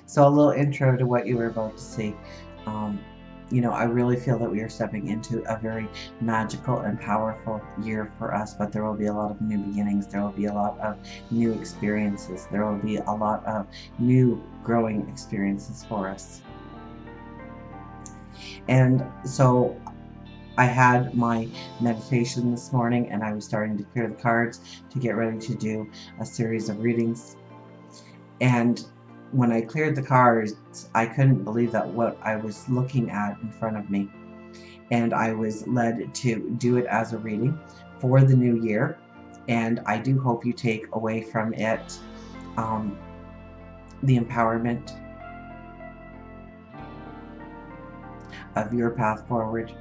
So a little intro to what you were about to see. You know, I really feel that we are stepping into a very magical and powerful year for us, but there will be a lot of new beginnings. There will be a lot of new experiences. There will be a lot of new growing experiences for us. And so I had my meditation this morning and I was starting to clear the cards to get ready to do a series of readings. And when I cleared the cards, I couldn't believe that what I was looking at in front of me. And I was led to do it as a reading for the new year. And I do hope you take away from it the empowerment of your path forward,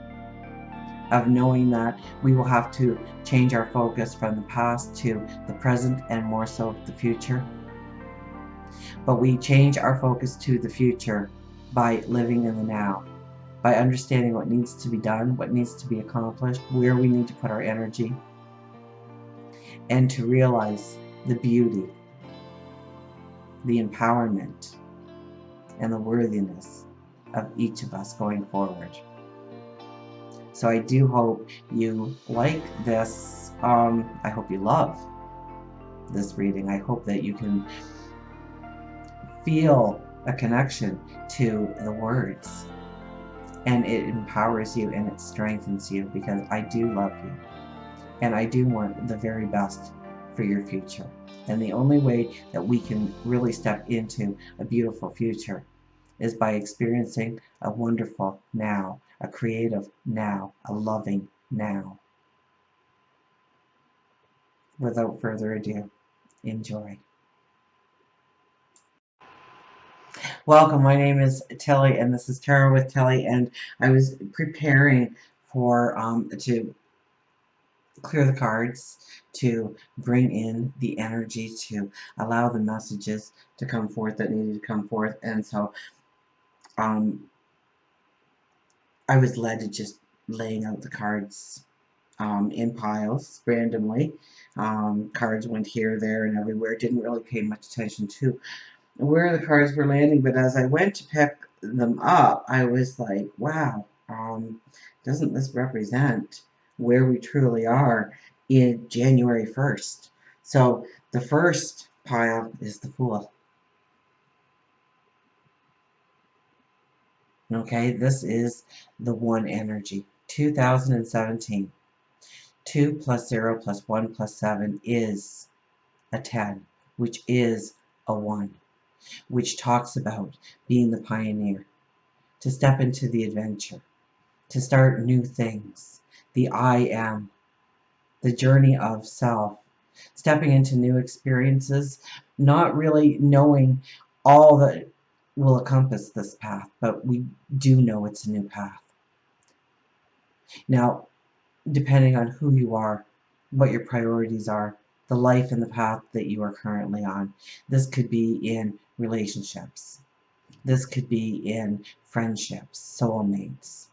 of knowing that we will have to change our focus from the past to the present and more so the future. But we change our focus to the future by living in the now, by understanding what needs to be done, what needs to be accomplished, where we need to put our energy, and to realize the beauty, the empowerment, and the worthiness of each of us going forward. So I do hope you like this. I hope you love this reading. I hope that you can feel a connection to the words and it empowers you and it strengthens you, because I do love you and I do want the very best for your future. And the only way that we can really step into a beautiful future is by experiencing a wonderful now, a creative now, a loving now. Without further ado, enjoy. Welcome, my name is Tilly and this is Tarot with Tilly, and I was preparing for to clear the cards, to bring in the energy, to allow the messages to come forth that needed to come forth. And so I was led to just laying out the cards in piles randomly. Cards went here, there, and everywhere. Didn't really pay much attention to where the cards were landing, but as I went to pick them up, I was like, wow, doesn't this represent where we truly are in January 1st? So the first pile is the Fool. Okay, this is the one energy. 2017. 2 plus 0 plus 1 plus 7 is a 10, which is a 1, which talks about being the pioneer, to step into the adventure, to start new things, the I am, the journey of self, stepping into new experiences, not really knowing all that will encompass this path, but we do know it's a new path. Now, depending on who you are, what your priorities are, the life and the path that you are currently on, this could be in relationships. This could be in friendships, soulmates.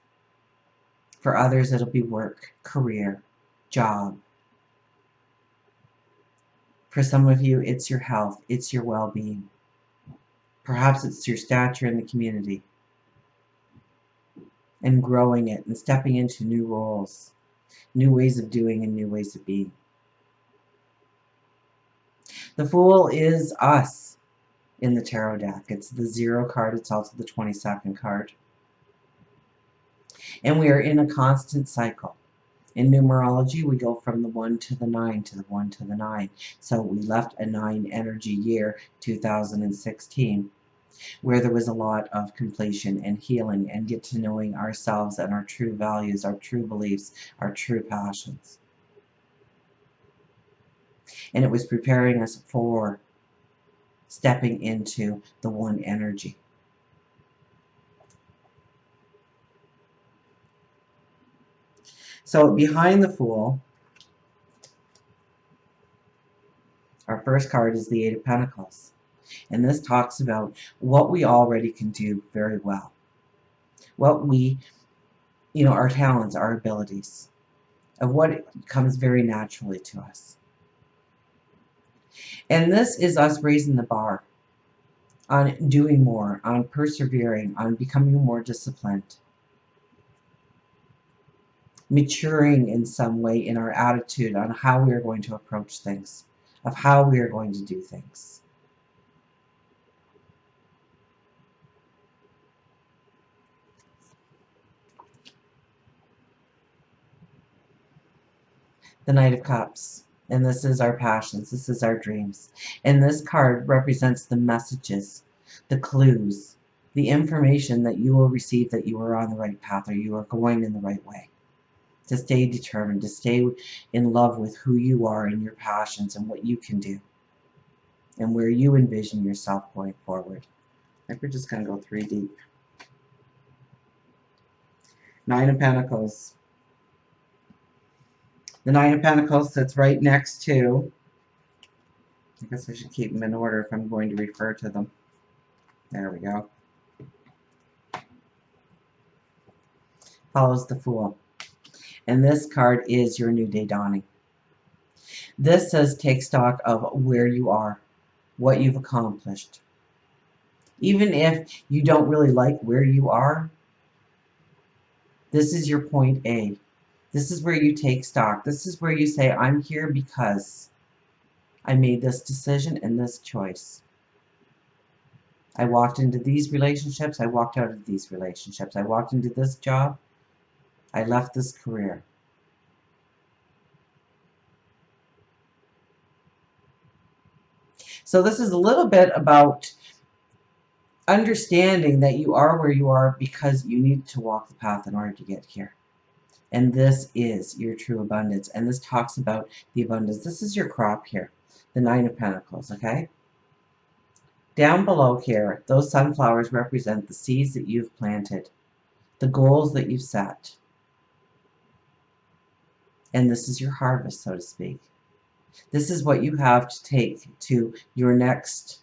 For others, it'll be work, career, job. For some of you, it's your health, it's your well-being. Perhaps it's your stature in the community and growing it and stepping into new roles, new ways of doing and new ways of being. The Fool is us in the tarot deck. It's the 0 card, it's also the 22nd card. And we are in a constant cycle. In numerology, we go from the 1 to the 9 to the 1 to the 9. So we left a 9 energy year, 2016, where there was a lot of completion and healing and get to knowing ourselves and our true values, our true beliefs, our true passions. And it was preparing us for stepping into the 1 energy. So behind the Fool, our first card is the 8 of Pentacles. And this talks about what we already can do very well. What we, our talents, our abilities, of what comes very naturally to us. And this is us raising the bar on doing more, on persevering, on becoming more disciplined, maturing in some way in our attitude on how we are going to approach things, of how we are going to do things. The Knight of Cups. And this is our passions, this is our dreams. And this card represents the messages, the clues, the information that you will receive that you are on the right path or you are going in the right way. To stay determined, to stay in love with who you are and your passions and what you can do and where you envision yourself going forward. I think we're just going to go 3 deep. Nine of Pentacles. The Nine of Pentacles sits right next to, I guess I should keep them in order if I'm going to refer to them. There we go. Follows the Fool. And this card is your new day dawning. This says take stock of where you are, what you've accomplished. Even if you don't really like where you are, this is your point A. This is where you take stock. This is where you say, I'm here because I made this decision and this choice. I walked into these relationships. I walked out of these relationships. I walked into this job. I left this career. So this is a little bit about understanding that you are where you are because you need to walk the path in order to get here. And this is your true abundance. And this talks about the abundance. This is your crop here, the Nine of Pentacles, okay? Down below here, those sunflowers represent the seeds that you've planted, the goals that you've set. And this is your harvest, so to speak. This is what you have to take to your next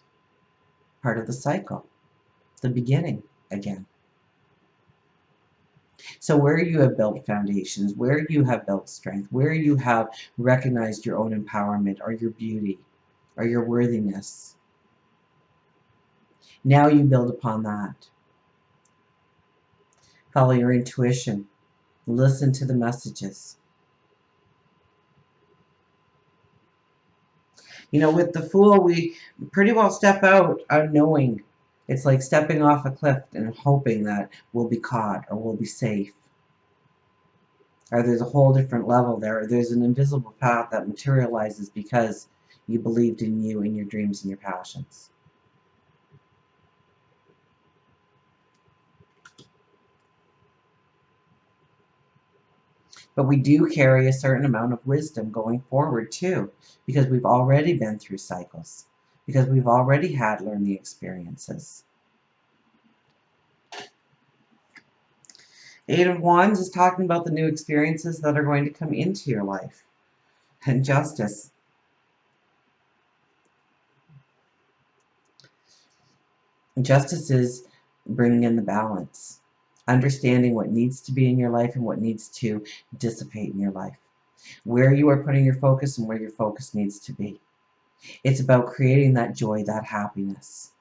part of the cycle, the beginning again. So where you have built foundations, where you have built strength, where you have recognized your own empowerment or your beauty or your worthiness, now you build upon that. Follow your intuition. Listen to the messages. You know, with the Fool, we pretty well step out unknowing. It's like stepping off a cliff and hoping that we'll be caught or we'll be safe. Or there's a whole different level there. Or there's an invisible path that materializes because you believed in you and your dreams and your passions. But we do carry a certain amount of wisdom going forward too, because we've already been through cycles, because we've already had learning experiences. Eight of Wands is talking about the new experiences that are going to come into your life. And Justice. Justice is bringing in the balance. Understanding what needs to be in your life and what needs to dissipate in your life. Where you are putting your focus and where your focus needs to be. It's about creating that joy, that happiness.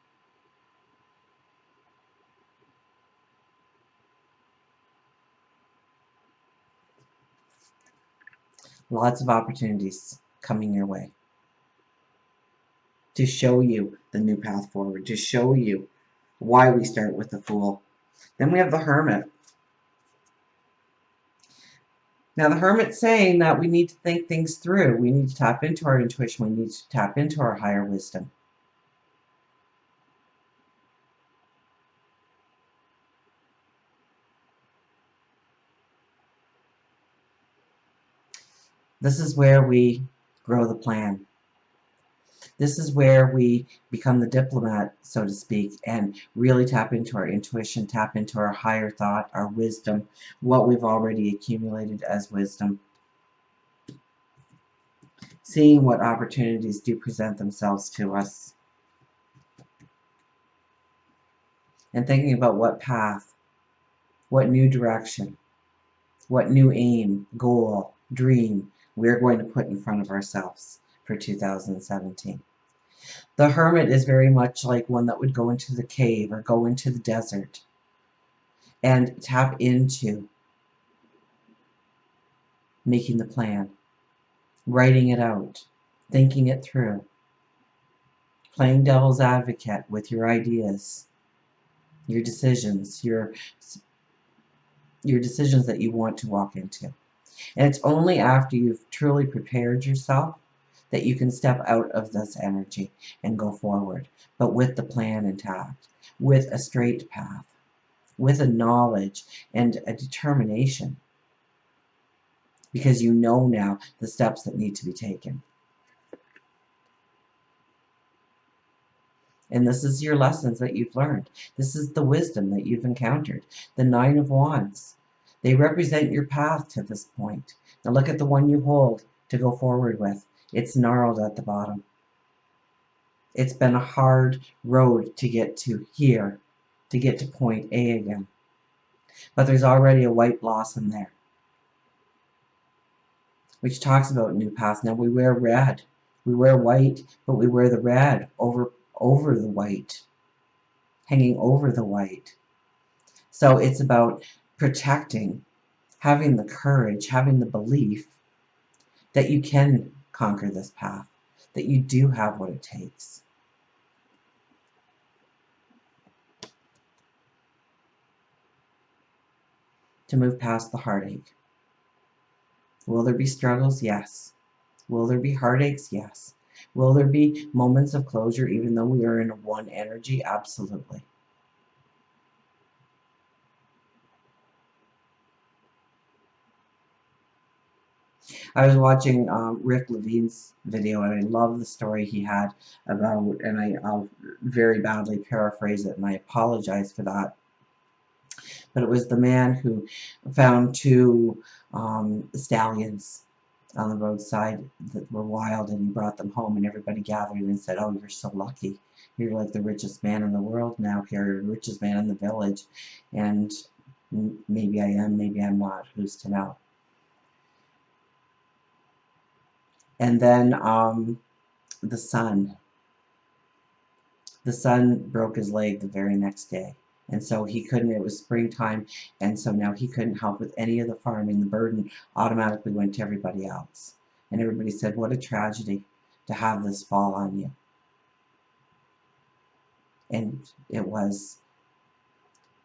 Lots of opportunities coming your way to show you the new path forward, to show you why we start with the Fool. Then we have the Hermit. Now the Hermit's saying that we need to think things through. We need to tap into our intuition. We need to tap into our higher wisdom. This is where we grow the plan. This is where we become the diplomat, so to speak, and really tap into our intuition, tap into our higher thought, our wisdom, what we've already accumulated as wisdom. Seeing what opportunities do present themselves to us. And thinking about what path, what new direction, what new aim, goal, dream we're going to put in front of ourselves for 2017. The hermit is very much like one that would go into the cave or go into the desert and tap into making the plan, writing it out, thinking it through, playing devil's advocate with your ideas, your decisions, your decisions that you want to walk into. And it's only after you've truly prepared yourself that you can step out of this energy and go forward, but with the plan intact, with a straight path, with a knowledge and a determination, because you know now the steps that need to be taken. And this is your lessons that you've learned. This is the wisdom that you've encountered. The Nine of Wands. They represent your path to this point. Now look at the one you hold to go forward with. It's gnarled at the bottom. It's been a hard road to get to here, to get to point A again. But there's already a white blossom there, which talks about new paths. Now we wear red. We wear white, but we wear the red over the white, hanging over the white. So it's about protecting, having the courage, having the belief that you can conquer this path, that you do have what it takes. To move past the heartache. Will there be struggles? Yes. Will there be heartaches? Yes. Will there be moments of closure even though we are in one energy? Absolutely. I was watching Rick Levine's video, and I love the story he had about, and I'll very badly paraphrase it, and I apologize for that. But it was the man who found two stallions on the roadside that were wild, and he brought them home, and everybody gathered and said, "Oh, you're so lucky. You're like the richest man in the world now here, you're the richest man in the village." And maybe I am, maybe I'm not, who's to know. And then the son broke his leg the very next day, and so he couldn't, it was springtime, and so now he couldn't help with any of the farming. The burden automatically went to everybody else, and everybody said, "What a tragedy to have this fall on you." And it was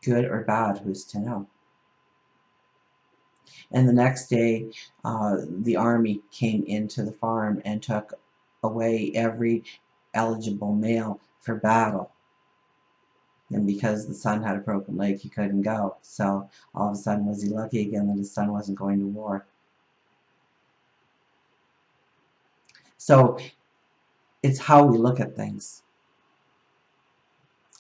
good or bad, who's to know. And the next day the army came into the farm and took away every eligible male for battle. And because the son had a broken leg, he couldn't go. So all of a sudden, was he lucky again that his son wasn't going to war? So it's how we look at things.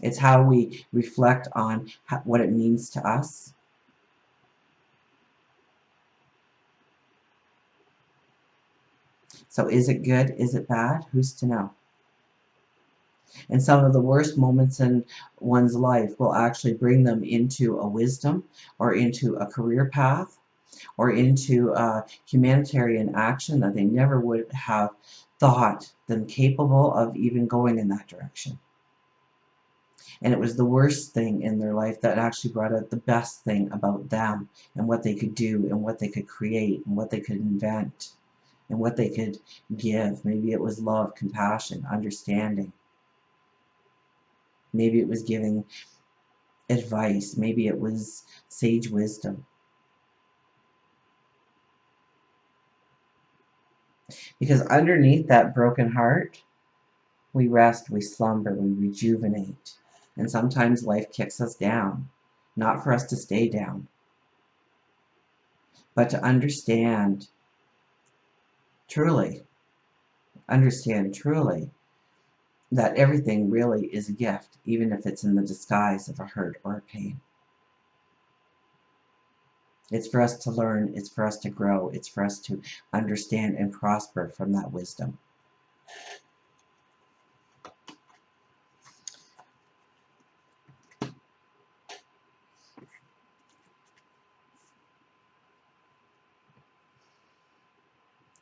It's how we reflect on what it means to us. So is it good? Is it bad? Who's to know? And some of the worst moments in one's life will actually bring them into a wisdom or into a career path or into a humanitarian action that they never would have thought them capable of even going in that direction. And it was the worst thing in their life that actually brought out the best thing about them and what they could do and what they could create and what they could invent and what they could give. Maybe it was love, compassion, understanding. Maybe it was giving advice. Maybe it was sage wisdom. Because underneath that broken heart, we rest, we slumber, we rejuvenate. And sometimes life kicks us down, not for us to stay down, but to understand truly, that everything really is a gift, even if it's in the disguise of a hurt or a pain. It's for us to learn, it's for us to grow, it's for us to understand and prosper from that wisdom.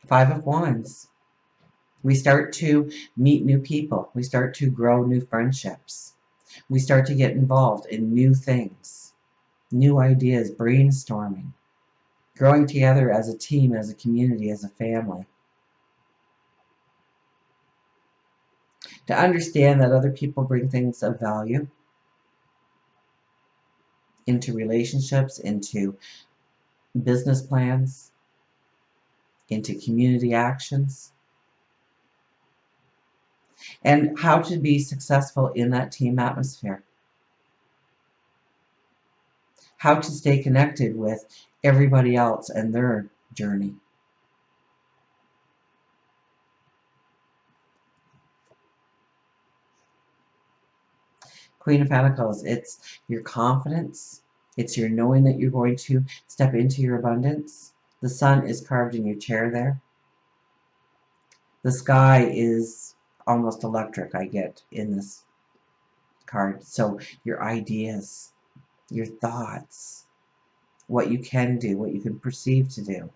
Five of Wands. We start to meet new people. We start to grow new friendships. We start to get involved in new things, new ideas, brainstorming, growing together as a team, as a community, as a family. To understand that other people bring things of value into relationships, into business plans, into community actions, and how to be successful in that team atmosphere. How to stay connected with everybody else and their journey. Queen of Pentacles, it's your confidence. It's your knowing that you're going to step into your abundance. The sun is carved in your chair there. The sky is almost electric, I get in this card. So your ideas, your thoughts, what you can do, what you can perceive to do.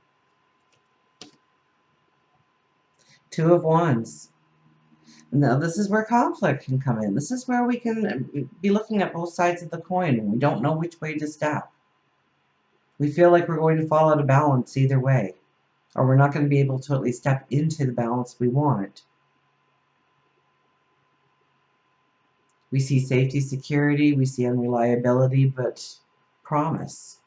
Two of Wands. Now this is where conflict can come in. This is where we can be looking at both sides of the coin and we don't know which way to step. We feel like we're going to fall out of balance either way, or we're not going to be able to at least step into the balance we want. We see safety, security, we see unreliability, but promise.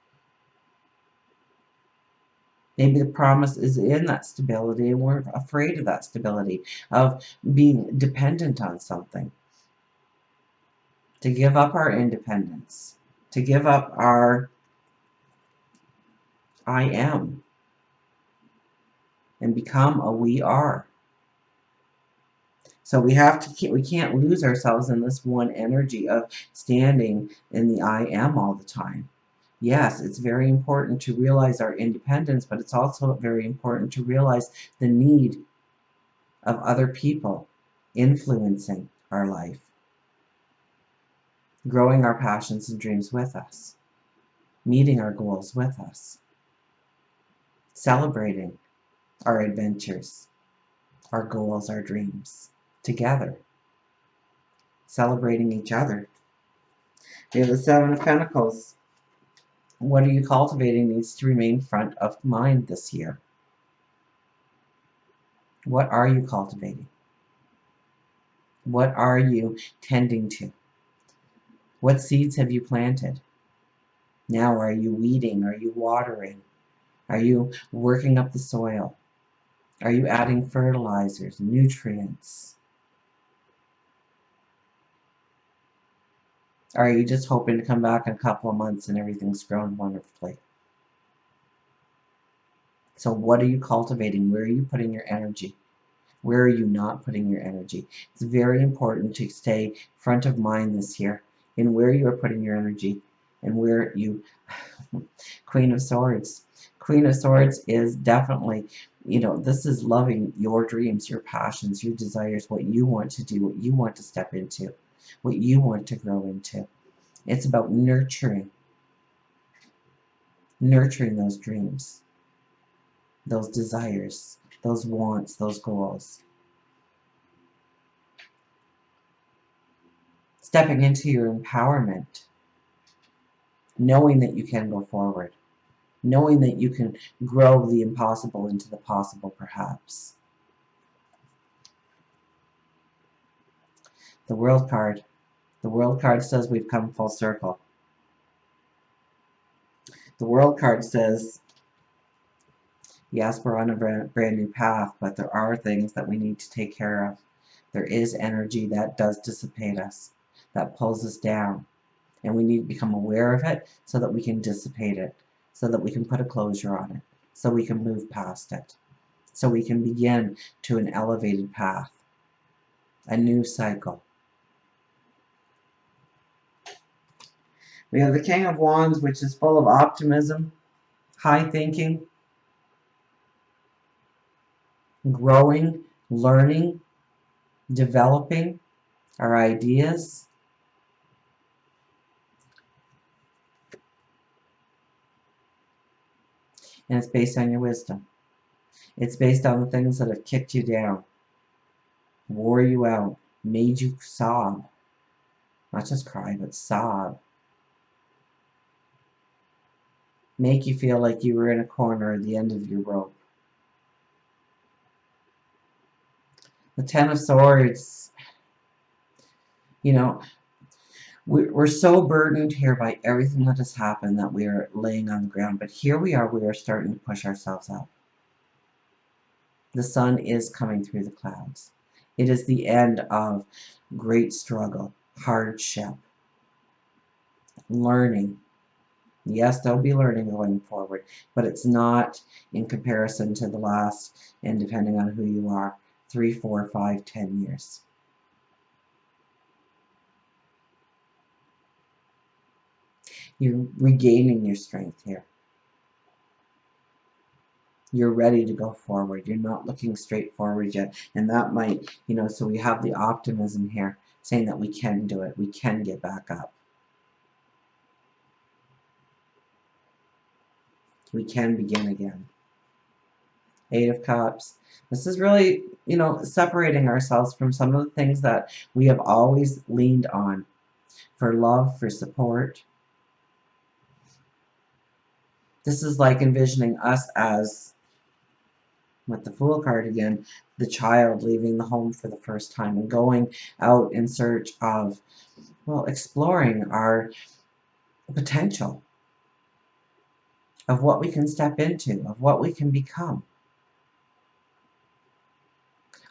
Maybe the promise is in that stability and we're afraid of that stability, of being dependent on something. To give up our independence, to give up our I am, and become a we are. So we can't lose ourselves in this one energy of standing in the I am all the time. Yes, it's very important to realize our independence, but it's also very important to realize the need of other people influencing our life, growing our passions and dreams with us, meeting our goals with us, celebrating our adventures, our goals, our dreams together, celebrating each other. We have the Seven of Pentacles. What are you cultivating needs to remain front of mind this year. What are you cultivating? What are you tending to? What seeds have you planted? Now, are you weeding? Are you watering? Are you working up the soil? Are you adding fertilizers, nutrients? Are you just hoping to come back in a couple of months and everything's grown wonderfully? So what are you cultivating? Where are you putting your energy? Where are you not putting your energy? It's very important to stay front of mind this year in where you are putting your energy and where you... Queen of Swords. Queen of Swords is definitely, this is loving your dreams, your passions, your desires, what you want to do, what you want to step into, what you want to grow into. It's about nurturing those dreams, those desires, those wants, those goals. Stepping into your empowerment, knowing that you can go forward, knowing that you can grow the impossible into the possible, perhaps. The World card. The World card says we've come full circle. The World card says, yes, we're on a brand new path, but there are things that we need to take care of. There is energy that does dissipate us, that pulls us down. And we need to become aware of it so that we can dissipate it, so that we can put a closure on it, so we can move past it, so we can begin to an elevated path, a new cycle. We have the King of Wands, which is full of optimism, high thinking, growing, learning, developing our ideas. And it's based on your wisdom. It's based on the things that have kicked you down. wore you out, made you sob, not just cry, but sob, make you feel like you were in a corner at the end of your rope. The Ten of Swords, you know, we're so burdened here by everything that has happened that we are laying on the ground. But here we are starting to push ourselves up. The sun is coming through the clouds. It is the end of great struggle, hardship, learning. Yes, there'll be learning going forward, but it's not in comparison to the last, and depending on who you are, 3, 4, 5, 10 years. You're regaining your strength here. You're ready to go forward. You're not looking straight forward yet. And that might, so we have the optimism here saying that we can do it. We can get back up. We can begin again. Eight of Cups. This is really, separating ourselves from some of the things that we have always leaned on for love, for support. This is like envisioning us as, with the Fool card again, the child leaving the home for the first time and going out in search of, well, exploring our potential, of what we can step into, of what we can become,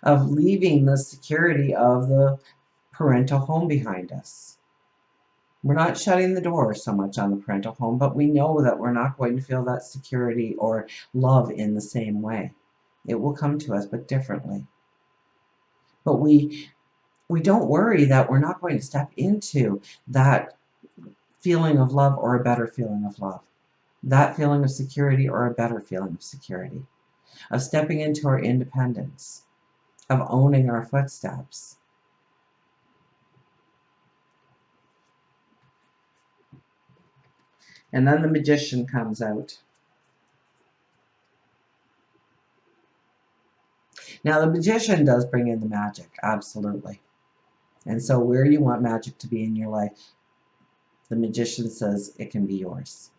of leaving the security of the parental home behind us. We're not shutting the door so much on the parental home, but we know that we're not going to feel that security or love in the same way. It will come to us, but differently. But we don't worry that we're not going to step into that feeling of love or a better feeling of love, that feeling of security or a better feeling of security, of stepping into our independence, of owning our footsteps. And then the Magician comes out. Now, the Magician does bring in the magic, absolutely. And so where you want magic to be in your life, the Magician says it can be yours.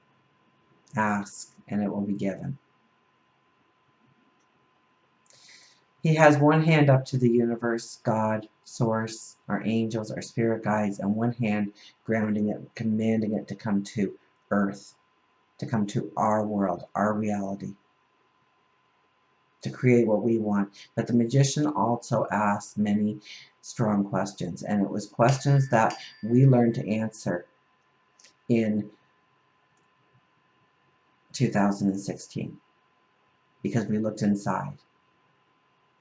Ask, and it will be given. He has one hand up to the universe, God, Source, our angels, our spirit guides, and one hand grounding it, commanding it to come to Earth, to come to our world, our reality, to create what we want. But the Magician also asked many strong questions, and it was questions that we learned to answer in 2016 because we looked inside.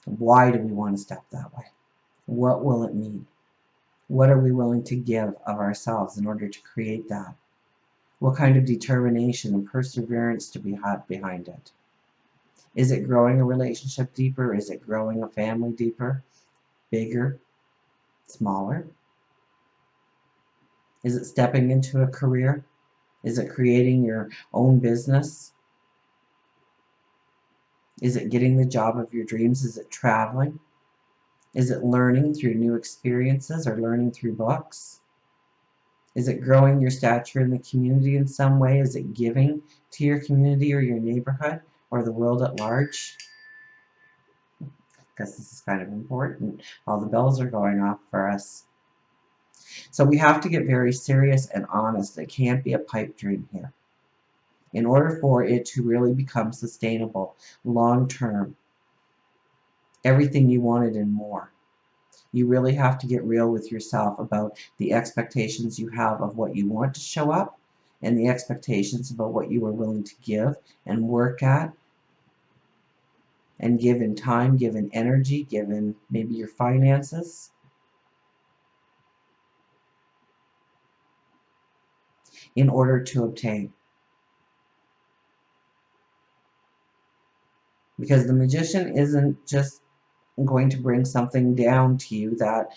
Why do we want to step that way? What will it mean? What are we willing to give of ourselves in order to create that? What kind of determination and perseverance do we have behind it? Is it growing a relationship deeper? Is it growing a family deeper? Bigger? Smaller? Is it stepping into a career? Is it creating your own business? Is it getting the job of your dreams? Is it traveling? Is it learning through new experiences or learning through books? Is it growing your stature in the community in some way? Is it giving to your community or your neighborhood or the world at large? Because this is kind of important. All the bells are going off for us. So we have to get very serious and honest. It can't be a pipe dream here. In order for it to really become sustainable, long-term, everything you wanted and more, you really have to get real with yourself about the expectations you have of what you want to show up and the expectations about what you are willing to give and work at and give in time, give in energy, give in maybe your finances. In order to obtain. Because the Magician isn't just going to bring something down to you that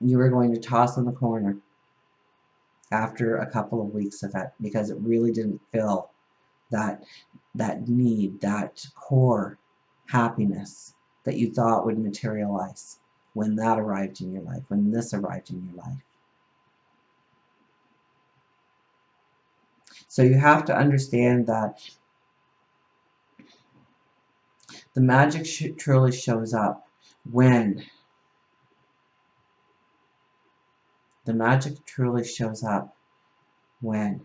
you are going to toss in the corner after a couple of weeks of it, because it really didn't fill that need, that core happiness that you thought would materialize when that arrived in your life, when this arrived in your life. So you have to understand that the magic truly shows up when the magic truly shows up when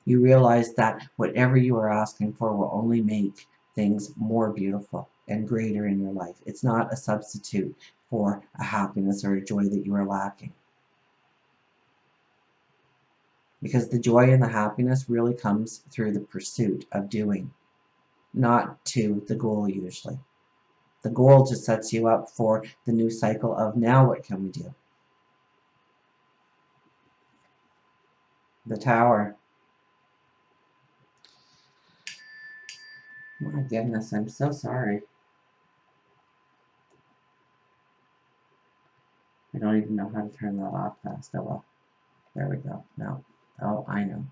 you realize that whatever you are asking for will only make things more beautiful and greater in your life. It's not a substitute for a happiness or a joy that you are lacking. Because the joy and the happiness really comes through the pursuit of doing, not to the goal usually. The goal just sets you up for the new cycle of now what can we do? The Tower. My goodness, I'm so sorry. I don't even know how to turn that off fast. Oh well. There we go. No. Oh, I know.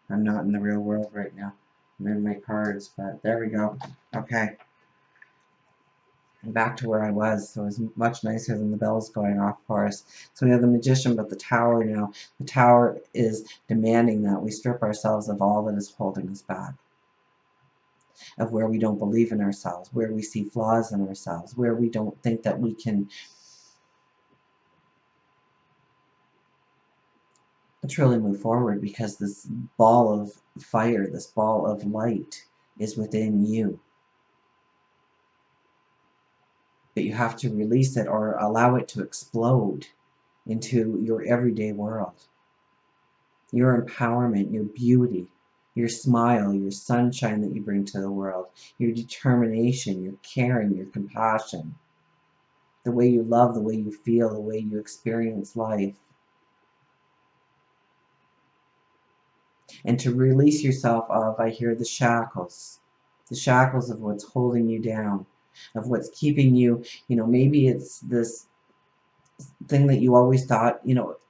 I'm not in the real world right now. I'm in my cards, but there we go. Okay. I'm back to where I was, so it was much nicer than the bells going off for us. So we have the Magician, but the Tower now. The Tower is demanding that we strip ourselves of all that is holding us back. Of where we don't believe in ourselves, where we see flaws in ourselves, where we don't think that we can truly move forward, because this ball of fire, this ball of light is within you. But you have to release it or allow it to explode into your everyday world. Your empowerment, your beauty, your smile, your sunshine that you bring to the world, your determination, your caring, your compassion, the way you love, the way you feel, the way you experience life. And to release yourself of, I hear, the shackles of what's holding you down, of what's keeping you, maybe it's this thing that you always thought,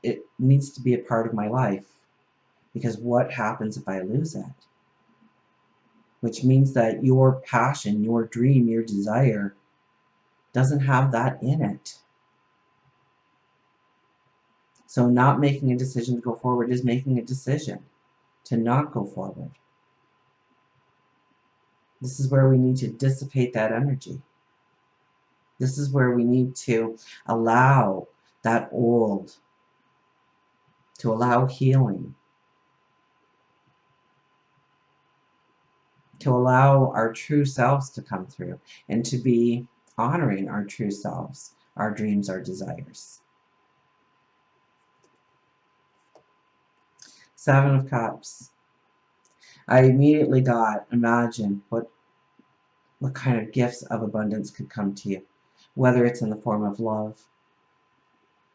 it needs to be a part of my life, because what happens if I lose it? Which means that your passion, your dream, your desire doesn't have that in it. So not making a decision to go forward is making a decision to not go forward. This is where we need to dissipate that energy. This is where we need to allow that old, to allow healing, to allow our true selves to come through, and to be honoring our true selves, our dreams, our desires. Seven of Cups. I immediately got, imagine what kind of gifts of abundance could come to you, whether it's in the form of love,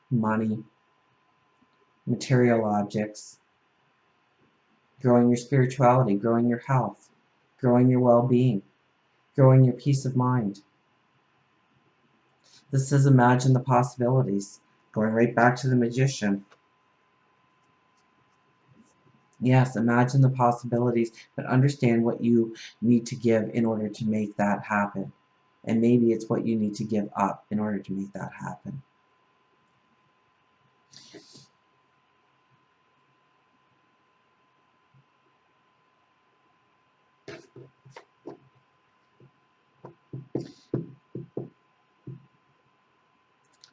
money, material objects, growing your spirituality, growing your health, growing your well-being, growing your peace of mind. This is imagine the possibilities. Going right back to the Magician. Yes, imagine the possibilities, but understand what you need to give in order to make that happen. And maybe it's what you need to give up in order to make that happen.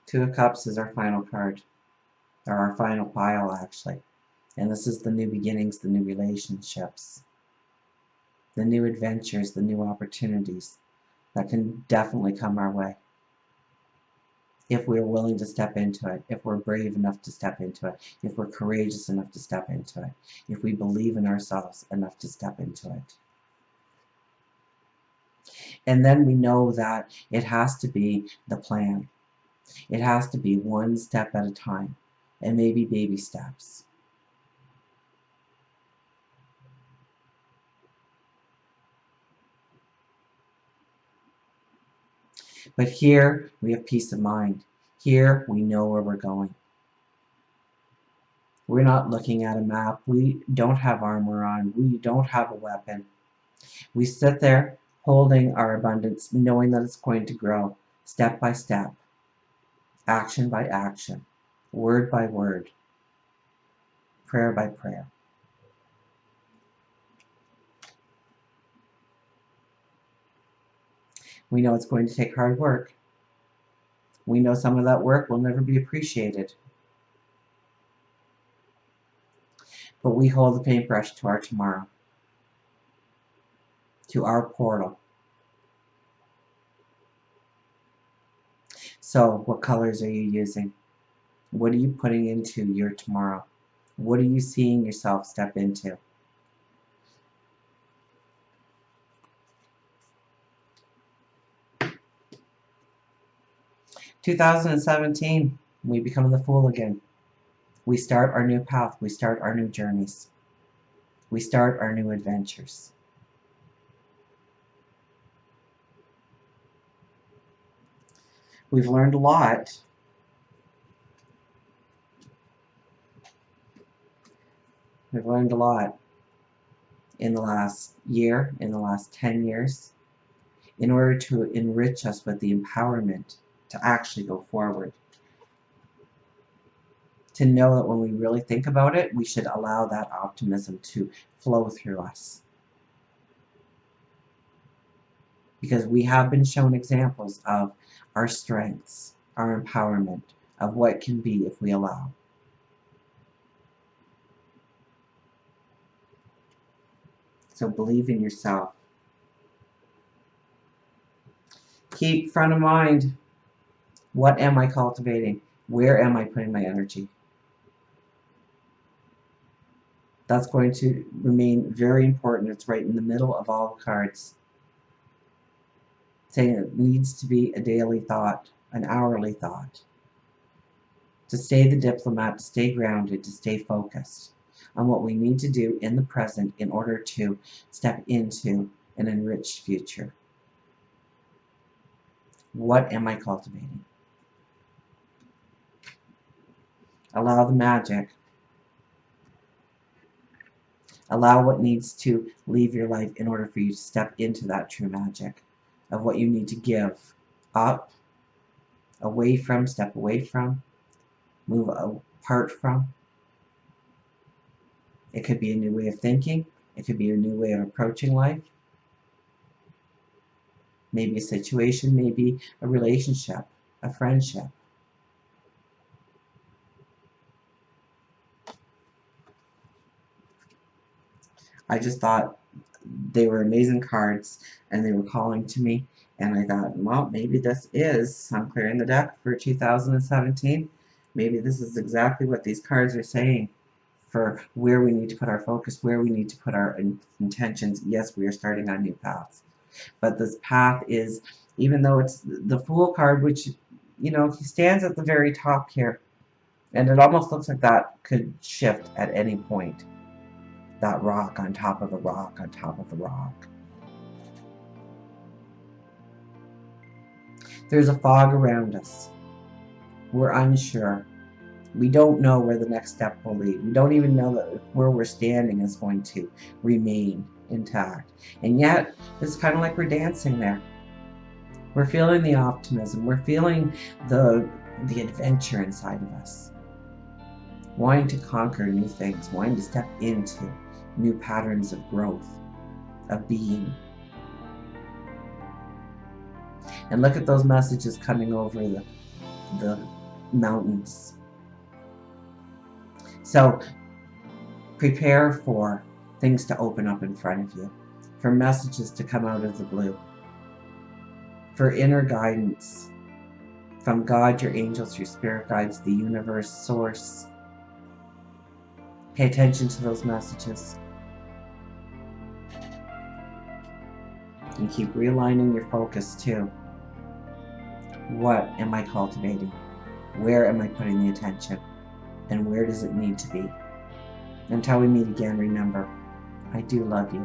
Two of Cups is our final card, or our final pile actually. And this is the new beginnings, the new relationships, the new adventures, the new opportunities that can definitely come our way. If we're willing to step into it, if we're brave enough to step into it, if we're courageous enough to step into it, if we believe in ourselves enough to step into it. And then we know that it has to be the plan. It has to be one step at a time, and maybe baby steps. But here we have peace of mind. Here we know where we're going. We're not looking at a map. We don't have armor on. We don't have a weapon. We sit there holding our abundance, knowing that it's going to grow step by step, action by action, word by word, prayer by prayer. We know it's going to take hard work. We know some of that work will never be appreciated. But we hold the paintbrush to our tomorrow, to our portal. So, what colors are you using? What are you putting into your tomorrow? What are you seeing yourself step into? "2017, we become the Fool again. We start our new path. We start our new journeys. We start our new adventures." We've learned a lot. We've learned a lot in the last year, in the last 10 years, in order to enrich us with the empowerment to actually go forward. To know that when we really think about it, we should allow that optimism to flow through us. Because we have been shown examples of our strengths, our empowerment, of what can be if we allow. So believe in yourself. Keep front of mind, what am I cultivating? Where am I putting my energy? That's going to remain very important. It's right in the middle of all the cards. Saying it needs to be a daily thought, an hourly thought. To stay the diplomat, to stay grounded, to stay focused on what we need to do in the present in order to step into an enriched future. What am I cultivating? Allow the magic. Allow what needs to leave your life in order for you to step into that true magic of what you need to give up, away from, step away from, move apart from. It could be a new way of thinking. It could be a new way of approaching life. Maybe a situation, maybe a relationship, a friendship. I just thought they were amazing cards and they were calling to me, and I thought, well, maybe this is, I'm clearing the deck for 2017. Maybe this is exactly what these cards are saying for where we need to put our focus, where we need to put our intentions. Yes, we are starting on new paths. But this path is, even though it's the Fool card, which, you know, he stands at the very top here, and it almost looks like that could shift at any point. That rock on top of a rock on top of a rock. There's a fog around us. We're unsure. We don't know where the next step will lead. We don't even know that where we're standing is going to remain intact. And yet, it's kind of like we're dancing there. We're feeling the optimism. We're feeling the adventure inside of us. Wanting to conquer new things. Wanting to step into new patterns of growth, of being. And look at those messages coming over the mountains. So prepare for things to open up in front of you, for messages to come out of the blue, for inner guidance from God, your angels, your spirit guides, the universe, source. Pay attention to those messages. And keep realigning your focus too. What am I cultivating? Where am I putting the attention? And where does it need to be? Until we meet again, remember, I do love you.